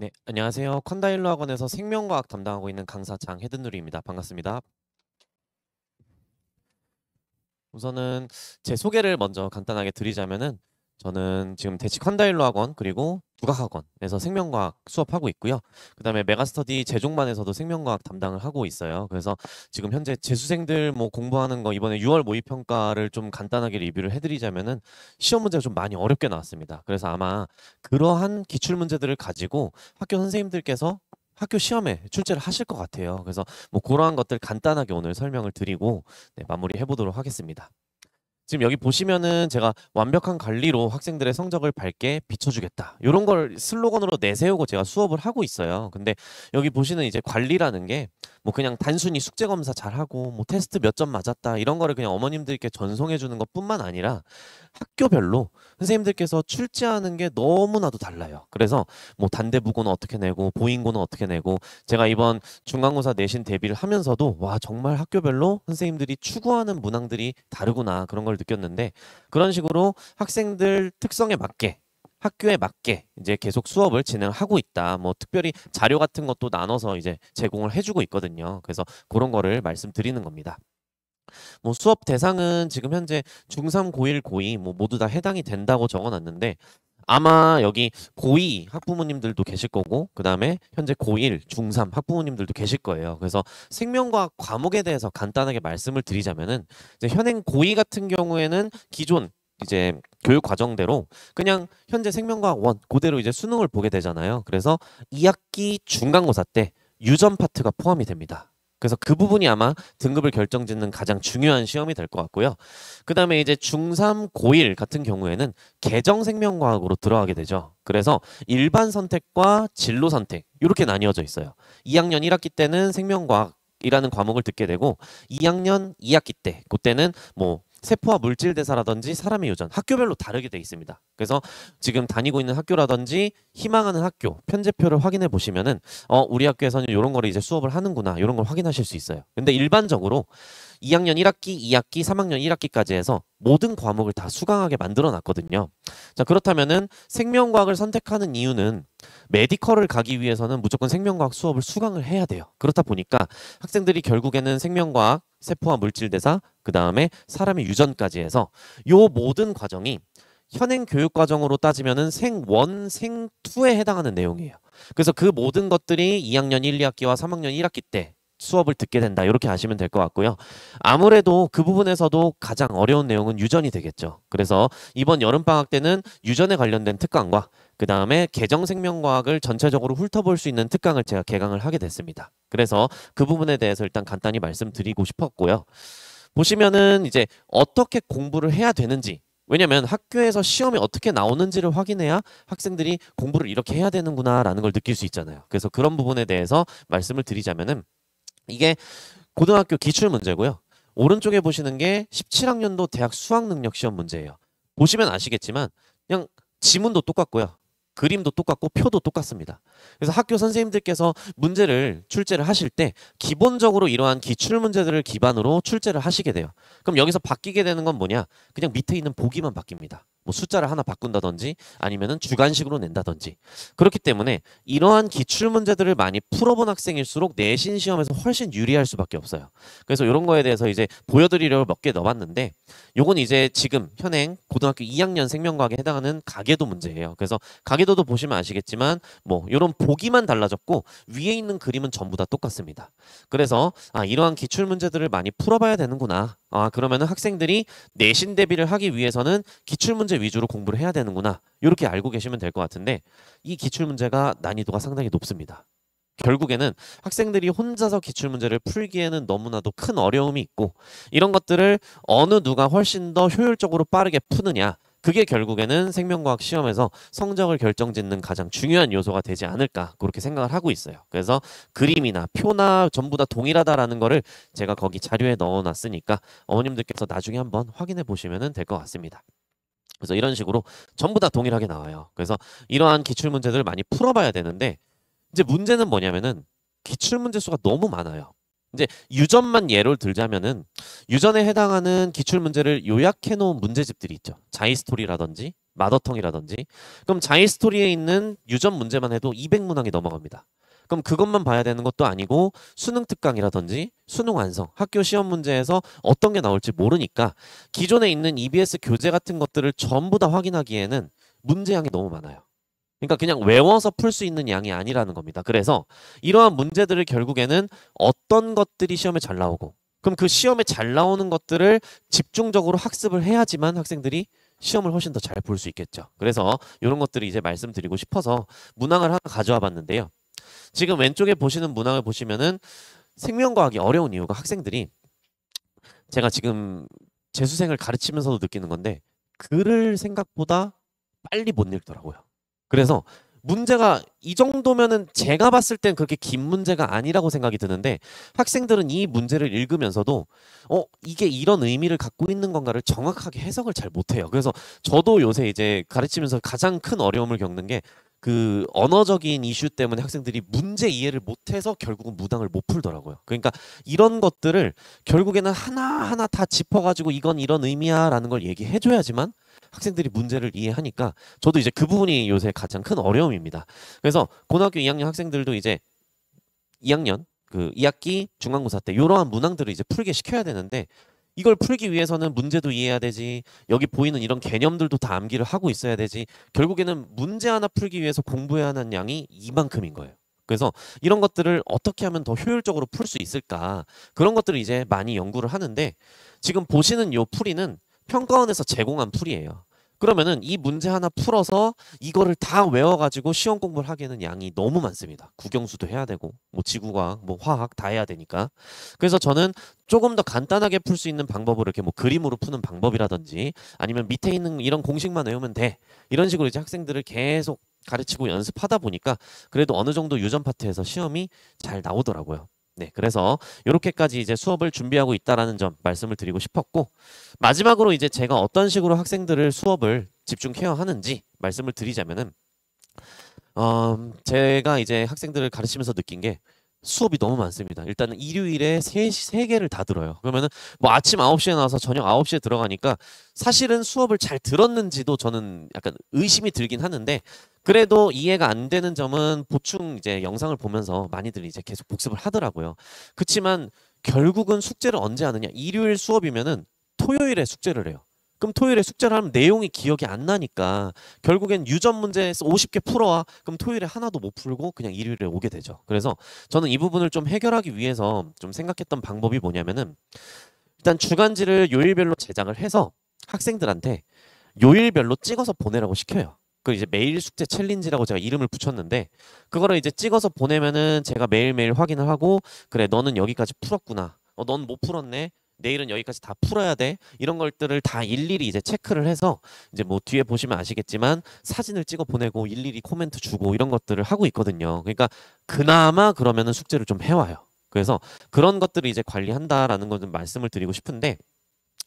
네, 안녕하세요. 컨다일로 학원에서 생명과학 담당하고 있는 강사 장혜든누리입니다. 반갑습니다. 우선은 제 소개를 먼저 간단하게 드리자면은 저는 지금 대치 컨다일로 학원 그리고 국악학원에서 생명과학 수업하고 있고요. 그다음에 메가스터디 제종반에서도 생명과학 담당을 하고 있어요. 그래서 지금 현재 재수생들 뭐 공부하는 거 이번에 6월 모의평가를 좀 간단하게 리뷰를 해드리자면은 시험 문제가 좀 많이 어렵게 나왔습니다. 그래서 아마 그러한 기출 문제들을 가지고 학교 선생님들께서 학교 시험에 출제를 하실 것 같아요. 그래서 뭐 그러한 것들 간단하게 오늘 설명을 드리고 네, 마무리해 보도록 하겠습니다. 지금 여기 보시면은 제가 완벽한 관리로 학생들의 성적을 밝게 비춰주겠다. 이런 걸 슬로건으로 내세우고 제가 수업을 하고 있어요. 근데 여기 보시는 이제 관리라는 게 뭐 그냥 단순히 숙제 검사 잘하고 뭐 테스트 몇 점 맞았다 이런 거를 그냥 어머님들께 전송해 주는 것뿐만 아니라 학교별로 선생님들께서 출제하는 게 너무나도 달라요. 그래서 뭐 단대부고는 어떻게 내고 보인고는 어떻게 내고 제가 이번 중간고사 내신 대비를 하면서도 와 정말 학교별로 선생님들이 추구하는 문항들이 다르구나 그런 걸 느꼈는데 그런 식으로 학생들 특성에 맞게 학교에 맞게 이제 계속 수업을 진행하고 있다. 뭐 특별히 자료 같은 것도 나눠서 이제 제공을 해주고 있거든요. 그래서 그런 거를 말씀드리는 겁니다. 뭐 수업 대상은 지금 현재 중3, 고1, 고2 뭐 모두 다 해당이 된다고 적어놨는데 아마 여기 고2 학부모님들도 계실 거고 그다음에 현재 고1, 중3 학부모님들도 계실 거예요. 그래서 생명과학 과목에 대해서 간단하게 말씀을 드리자면은 이제 현행 고2 같은 경우에는 기존 이제 교육 과정대로 그냥 현재 생명과학 원 그대로 이제 수능을 보게 되잖아요. 그래서 2학기 중간고사 때 유전 파트가 포함이 됩니다. 그래서 그 부분이 아마 등급을 결정짓는 가장 중요한 시험이 될 것 같고요. 그 다음에 이제 중3, 고1 같은 경우에는 개정생명과학으로 들어가게 되죠. 그래서 일반 선택과 진로 선택 이렇게 나뉘어져 있어요. 2학년 1학기 때는 생명과학 이라는 과목을 듣게 되고 2학년 2학기 때 그때는 뭐 세포와 물질 대사라든지 사람의 유전 학교별로 다르게 돼 있습니다. 그래서 지금 다니고 있는 학교라든지 희망하는 학교 편제표를 확인해 보시면은 우리 학교에서는 이런 거를 이제 수업을 하는구나 이런 걸 확인하실 수 있어요. 근데 일반적으로 2학년 1학기, 2학기, 3학년 1학기까지 해서 모든 과목을 다 수강하게 만들어 놨거든요. 자, 그렇다면은 생명과학을 선택하는 이유는 메디컬을 가기 위해서는 무조건 생명과학 수업을 수강을 해야 돼요. 그렇다 보니까 학생들이 결국에는 생명과학, 세포와 물질 대사, 그 다음에 사람의 유전까지 해서 요 모든 과정이 현행 교육 과정으로 따지면은 생원, 생투에 해당하는 내용이에요. 그래서 그 모든 것들이 2학년 1, 2학기와 3학년 1학기 때 수업을 듣게 된다. 이렇게 아시면 될 것 같고요. 아무래도 그 부분에서도 가장 어려운 내용은 유전이 되겠죠. 그래서 이번 여름방학 때는 유전에 관련된 특강과 그 다음에 개정생명과학을 전체적으로 훑어볼 수 있는 특강을 제가 개강을 하게 됐습니다. 그래서 그 부분에 대해서 일단 간단히 말씀드리고 싶었고요. 보시면은 이제 어떻게 공부를 해야 되는지 왜냐면 학교에서 시험이 어떻게 나오는지를 확인해야 학생들이 공부를 이렇게 해야 되는구나라는 걸 느낄 수 있잖아요. 그래서 그런 부분에 대해서 말씀을 드리자면은 이게 고등학교 기출 문제고요. 오른쪽에 보시는 게 17학년도 대학 수학 능력 시험 문제예요. 보시면 아시겠지만 그냥 지문도 똑같고요. 그림도 똑같고 표도 똑같습니다. 그래서 학교 선생님들께서 문제를 출제를 하실 때 기본적으로 이러한 기출 문제들을 기반으로 출제를 하시게 돼요. 그럼 여기서 바뀌게 되는 건 뭐냐? 그냥 밑에 있는 보기만 바뀝니다. 뭐 숫자를 하나 바꾼다든지 아니면은 주관식으로 낸다든지. 그렇기 때문에 이러한 기출 문제들을 많이 풀어본 학생일수록 내신 시험에서 훨씬 유리할 수밖에 없어요. 그래서 이런 거에 대해서 이제 보여드리려고 몇 개 넣어봤는데 요건 이제 지금 현행 고등학교 2학년 생명과학에 해당하는 가계도 문제예요. 그래서 가계도도 보시면 아시겠지만 뭐 이런 보기만 달라졌고 위에 있는 그림은 전부 다 똑같습니다. 그래서 이러한 기출 문제들을 많이 풀어봐야 되는구나. 그러면은 학생들이 내신 대비를 하기 위해서는 기출 문제 위주로 공부를 해야 되는구나. 이렇게 알고 계시면 될 것 같은데 이 기출 문제가 난이도가 상당히 높습니다. 결국에는 학생들이 혼자서 기출문제를 풀기에는 너무나도 큰 어려움이 있고 이런 것들을 어느 누가 훨씬 더 효율적으로 빠르게 푸느냐 그게 결국에는 생명과학 시험에서 성적을 결정짓는 가장 중요한 요소가 되지 않을까 그렇게 생각을 하고 있어요. 그래서 그림이나 표나 전부 다 동일하다라는 거를 제가 거기 자료에 넣어놨으니까 어머님들께서 나중에 한번 확인해 보시면 될 것 같습니다. 그래서 이런 식으로 전부 다 동일하게 나와요. 그래서 이러한 기출문제들을 많이 풀어봐야 되는데 이제 문제는 뭐냐면은 기출 문제 수가 너무 많아요. 이제 유전만 예를 들자면은 유전에 해당하는 기출 문제를 요약해 놓은 문제집들이 있죠. 자이스토리라든지 마더텅이라든지. 그럼 자이 스토리에 있는 유전 문제만 해도 200문항이 넘어갑니다. 그럼 그것만 봐야 되는 것도 아니고 수능 특강이라든지 수능 완성, 학교 시험 문제에서 어떤 게 나올지 모르니까 기존에 있는 EBS 교재 같은 것들을 전부 다 확인하기에는 문제량이 너무 많아요. 그러니까 그냥 외워서 풀 수 있는 양이 아니라는 겁니다. 그래서 이러한 문제들을 결국에는 어떤 것들이 시험에 잘 나오고, 그럼 그 시험에 잘 나오는 것들을 집중적으로 학습을 해야지만 학생들이 시험을 훨씬 더 잘 볼 수 있겠죠. 그래서 이런 것들을 이제 말씀드리고 싶어서 문항을 하나 가져와 봤는데요. 지금 왼쪽에 보시는 문항을 보시면은 생명과학이 어려운 이유가 학생들이, 제가 지금 재수생을 가르치면서도 느끼는 건데 글을 생각보다 빨리 못 읽더라고요. 그래서 문제가 이 정도면은 제가 봤을 땐 그렇게 긴 문제가 아니라고 생각이 드는데 학생들은 이 문제를 읽으면서도 이게 이런 의미를 갖고 있는 건가를 정확하게 해석을 잘 못해요. 그래서 저도 요새 이제 가르치면서 가장 큰 어려움을 겪는 게 그 언어적인 이슈 때문에 학생들이 문제 이해를 못해서 결국은 무당을 못 풀더라고요. 그러니까 이런 것들을 결국에는 하나하나 다 짚어가지고 이건 이런 의미야 라는 걸 얘기해줘야지만 학생들이 문제를 이해하니까 저도 이제 그 부분이 요새 가장 큰 어려움입니다. 그래서 고등학교 2학년 학생들도 이제 2학년 그 2학기 중간고사 때 이러한 문항들을 이제 풀게 시켜야 되는데 이걸 풀기 위해서는 문제도 이해해야 되지, 여기 보이는 이런 개념들도 다 암기를 하고 있어야 되지, 결국에는 문제 하나 풀기 위해서 공부해야 하는 양이 이만큼인 거예요. 그래서 이런 것들을 어떻게 하면 더 효율적으로 풀 수 있을까, 그런 것들을 이제 많이 연구를 하는데 지금 보시는 이 풀이는 평가원에서 제공한 풀이에요. 그러면은 이 문제 하나 풀어서 이거를 다 외워가지고 시험 공부를 하기에는 양이 너무 많습니다. 국영수도 해야 되고 뭐 지구과학, 뭐 화학 다 해야 되니까. 그래서 저는 조금 더 간단하게 풀 수 있는 방법으로 이렇게 뭐 그림으로 푸는 방법이라든지 아니면 밑에 있는 이런 공식만 외우면 돼, 이런 식으로 이제 학생들을 계속 가르치고 연습하다 보니까 그래도 어느 정도 유전 파트에서 시험이 잘 나오더라고요. 네, 그래서 이렇게까지 이제 수업을 준비하고 있다라는 점 말씀을 드리고 싶었고, 마지막으로 이제 제가 어떤 식으로 학생들을 수업을 집중 케어하는지 말씀을 드리자면은 제가 이제 학생들을 가르치면서 느낀 게 수업이 너무 많습니다. 일단은 일요일에 세 개를 다 들어요. 그러면은 뭐 아침 9시에 나와서 저녁 9시에 들어가니까 사실은 수업을 잘 들었는지도 저는 약간 의심이 들긴 하는데, 그래도 이해가 안 되는 점은 보충 이제 영상을 보면서 많이들 이제 계속 복습을 하더라고요. 그치만 결국은 숙제를 언제 하느냐? 일요일 수업이면은 토요일에 숙제를 해요. 그럼 토요일에 숙제를 하면 내용이 기억이 안 나니까 결국엔 유전 문제에서 50개 풀어와. 그럼 토요일에 하나도 못 풀고 그냥 일요일에 오게 되죠. 그래서 저는 이 부분을 좀 해결하기 위해서 좀 생각했던 방법이 뭐냐면은, 일단 주간지를 요일별로 제작을 해서 학생들한테 요일별로 찍어서 보내라고 시켜요. 그 이제 매일 숙제 챌린지라고 제가 이름을 붙였는데, 그거를 이제 찍어서 보내면은 제가 매일매일 확인을 하고, 그래 너는 여기까지 풀었구나, 넌 못 풀었네, 내일은 여기까지 다 풀어야 돼, 이런 것들을 다 일일이 이제 체크를 해서 이제 뭐 뒤에 보시면 아시겠지만 사진을 찍어 보내고 일일이 코멘트 주고 이런 것들을 하고 있거든요. 그러니까 그나마 그러면은 숙제를 좀 해와요. 그래서 그런 것들을 이제 관리한다라는 걸 좀 말씀을 드리고 싶은데,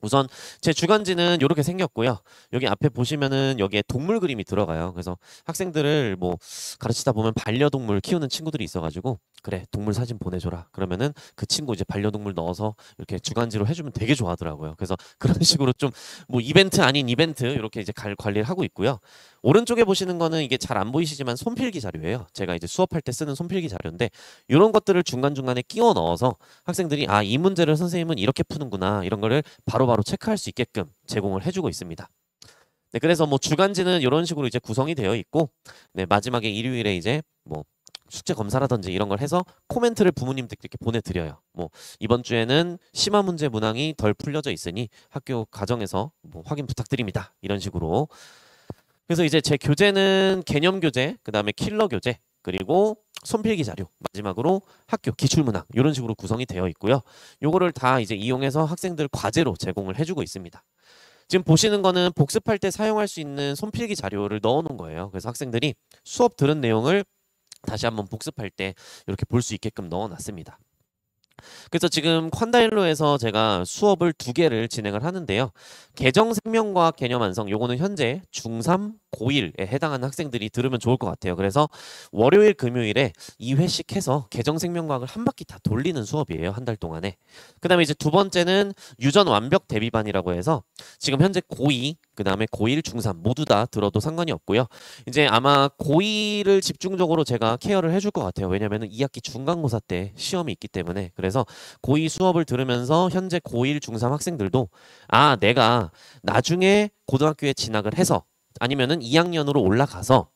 우선 제 주간지는 이렇게 생겼고요. 여기 앞에 보시면은 여기에 동물 그림이 들어가요. 그래서 학생들을 뭐 가르치다 보면 반려동물 키우는 친구들이 있어가지고, 그래 동물 사진 보내줘라 그러면은 그 친구 이제 반려동물 넣어서 이렇게 주간지로 해주면 되게 좋아하더라고요. 그래서 그런 식으로 좀 뭐 이벤트 아닌 이벤트 이렇게 이제 관리를 하고 있고요. 오른쪽에 보시는 거는 이게 잘 안 보이시지만 손필기 자료예요. 제가 이제 수업할 때 쓰는 손필기 자료인데, 이런 것들을 중간중간에 끼워 넣어서 학생들이 이 문제를 선생님은 이렇게 푸는구나, 이런 거를 바로바로 체크할 수 있게끔 제공을 해주고 있습니다. 네, 그래서 뭐 주간지는 이런 식으로 이제 구성이 되어 있고, 네, 마지막에 일요일에 이제 뭐 숙제 검사라든지 이런 걸 해서 코멘트를 부모님들께 보내드려요. 뭐 이번 주에는 심화 문제 문항이 덜 풀려져 있으니 학교 과정에서 뭐 확인 부탁드립니다, 이런 식으로. 그래서 이제 제 교재는 개념 교재, 그 다음에 킬러 교재, 그리고 손필기 자료, 마지막으로 학교 기출문항, 이런 식으로 구성이 되어 있고요. 요거를 다 이제 이용해서 학생들 과제로 제공을 해주고 있습니다. 지금 보시는 거는 복습할 때 사용할 수 있는 손필기 자료를 넣어 놓은 거예요. 그래서 학생들이 수업 들은 내용을 다시 한번 복습할 때 이렇게 볼 수 있게끔 넣어 놨습니다. 그래서 지금 콴다일로에서 제가 수업을 2개를 진행을 하는데요. 계정생명과학 개념 완성 요거는 현재 중3 고1에 해당하는 학생들이 들으면 좋을 것 같아요. 그래서 월요일 금요일에 2회씩 해서 계정생명과학을 한 바퀴 다 돌리는 수업이에요. 한 달 동안에. 그다음에 이제 두 번째는 유전 완벽 대비반이라고 해서 지금 현재 고2 그다음에 고1 중3 모두 다 들어도 상관이 없고요. 이제 아마 고2를 집중적으로 제가 케어를 해줄 것 같아요. 왜냐면은 2학기 중간고사 때 시험이 있기 때문에. 그래서 고2 수업을 들으면서 현재 고1 중3 학생들도 아, 내가 나중에 고등학교에 진학을 해서 아니면은 2학년으로 올라가서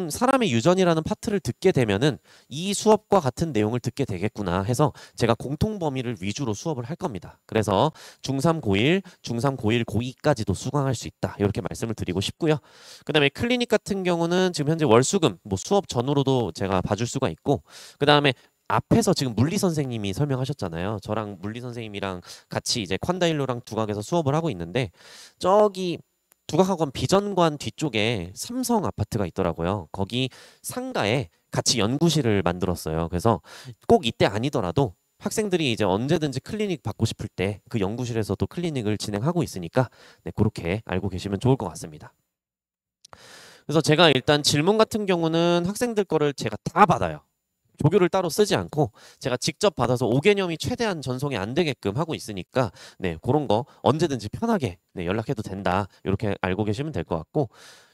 사람의 유전이라는 파트를 듣게 되면은 이 수업과 같은 내용을 듣게 되겠구나 해서 제가 공통 범위를 위주로 수업을 할 겁니다. 그래서 중3 고1, 중3 고1 고2까지도 수강할 수 있다. 이렇게 말씀을 드리고 싶고요. 그다음에 클리닉 같은 경우는 지금 현재 월수금 뭐 수업 전후로도 제가 봐줄 수가 있고 그다음에 앞에서 지금 물리 선생님이 설명하셨잖아요. 저랑 물리 선생님이랑 같이 이제 콴다일로랑 두각에서 수업을 하고 있는데 저기 두각학원 비전관 뒤쪽에 삼성 아파트가 있더라고요. 거기 상가에 같이 연구실을 만들었어요. 그래서 꼭 이때 아니더라도 학생들이 이제 언제든지 클리닉 받고 싶을 때 그 연구실에서도 클리닉을 진행하고 있으니까 네, 그렇게 알고 계시면 좋을 것 같습니다. 그래서 제가 일단 질문 같은 경우는 학생들 거를 제가 다 받아요. 조교를 따로 쓰지 않고 제가 직접 받아서 5개념이 최대한 전송이 안 되게끔 하고 있으니까 네, 그런 거 언제든지 편하게 네, 연락해도 된다. 이렇게 알고 계시면 될 것 같고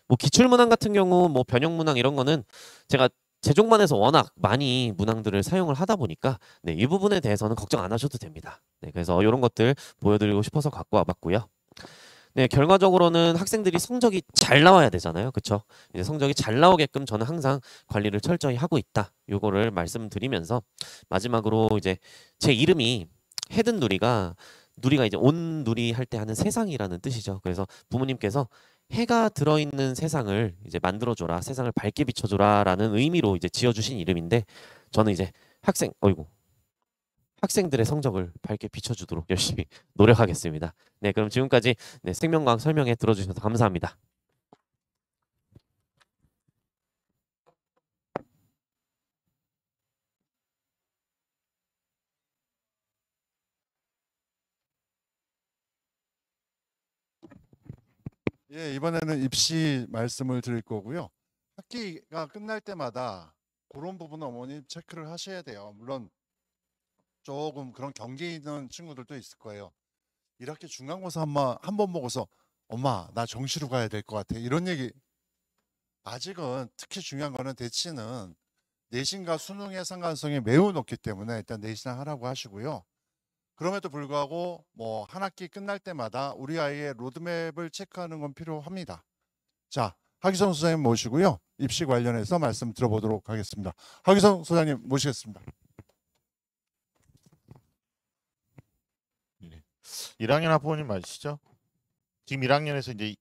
뭐 기출문항 같은 경우 뭐 변형문항 이런 거는 제가 제종반에서 워낙 많이 문항들을 사용을 하다 보니까 네, 이 부분에 대해서는 걱정 안 하셔도 됩니다. 네, 그래서 이런 것들 보여드리고 싶어서 갖고 와봤고요. 네, 결과적으로는 학생들이 성적이 잘 나와야 되잖아요. 그쵸? 이제 성적이 잘 나오게끔 저는 항상 관리를 철저히 하고 있다. 요거를 말씀드리면서 마지막으로 이제 제 이름이 헤든 누리가 이제 온 누리 할 때 하는 세상이라는 뜻이죠. 그래서 부모님께서 해가 들어있는 세상을 이제 만들어줘라, 세상을 밝게 비춰줘라라는 의미로 이제 지어주신 이름인데 저는 이제 학생들의 성적을 밝게 비춰주도록 열심히 노력하겠습니다. 네, 그럼 지금까지 네, 생명과학 설명회 들어주셔서 감사합니다. 예, 이번에는 입시 말씀을 드릴 거고요. 학기가 끝날 때마다 그런 부분은 어머님 체크를 하셔야 돼요. 물론 조금 그런 경계 있는 친구들도 있을 거예요. 1학기 중간고사 한 번 보고서 엄마 나 정시로 가야 될 것 같아. 이런 얘기 아직은 특히 중요한 거는 대치는 내신과 수능의 상관성이 매우 높기 때문에 일단 내신을 하라고 하시고요. 그럼에도 불구하고 뭐 한 학기 끝날 때마다 우리 아이의 로드맵을 체크하는 건 필요합니다. 자, 하기성 소장님 모시고요. 입시 관련해서 말씀 들어보도록 하겠습니다. 하기성 소장님 모시겠습니다. 네. 1학년 학부모님 맞으시죠? 지금 1학년에서 이제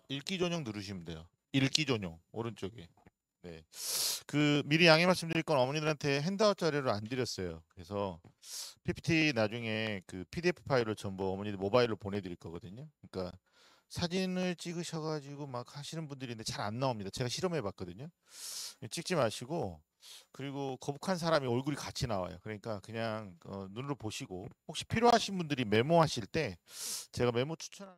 읽기 전용 누르시면 돼요. 읽기 전용 오른쪽에. 네. 그 미리 양해 말씀드릴 건 어머니들한테 핸드아웃 자료를 안 드렸어요. 그래서 PPT 나중에 그 PDF 파일을 전부 어머니들 모바일로 보내드릴 거거든요. 그러니까 사진을 찍으셔가지고 막 하시는 분들인데 잘 안 나옵니다. 제가 실험해 봤거든요. 찍지 마시고 그리고 거북한 사람이 얼굴이 같이 나와요. 그러니까 그냥 눈으로 보시고 혹시 필요하신 분들이 메모하실 때 제가 메모 추천하는